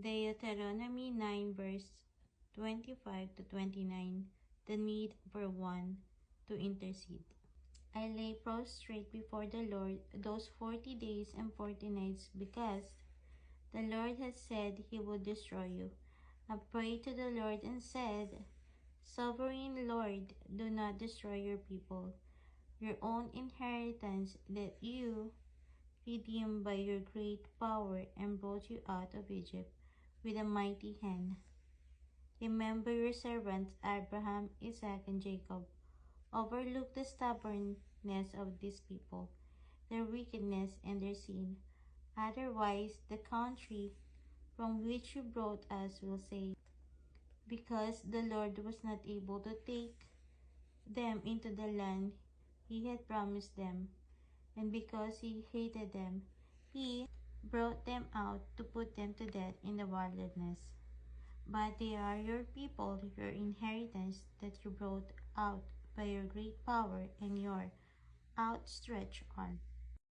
Deuteronomy 9 verse 25 to 29. The need for one to intercede. I lay prostrate before the Lord those 40 days and 40 nights because the Lord had said he would destroy you. I prayed to the Lord and said, Sovereign Lord, do not destroy your people, your own inheritance that you redeemed by your great power and brought you out of Egypt with a mighty hand. Remember your servants Abraham, Isaac, and Jacob. Overlook the stubbornness of these people, their wickedness and their sin. Otherwise, the country from which you brought us will say, because the Lord was not able to take them into the land he had promised them, and because he hated them, he brought them out to put them to death in the wilderness. But they are your people, your inheritance that you brought out by your great power and your outstretched arm.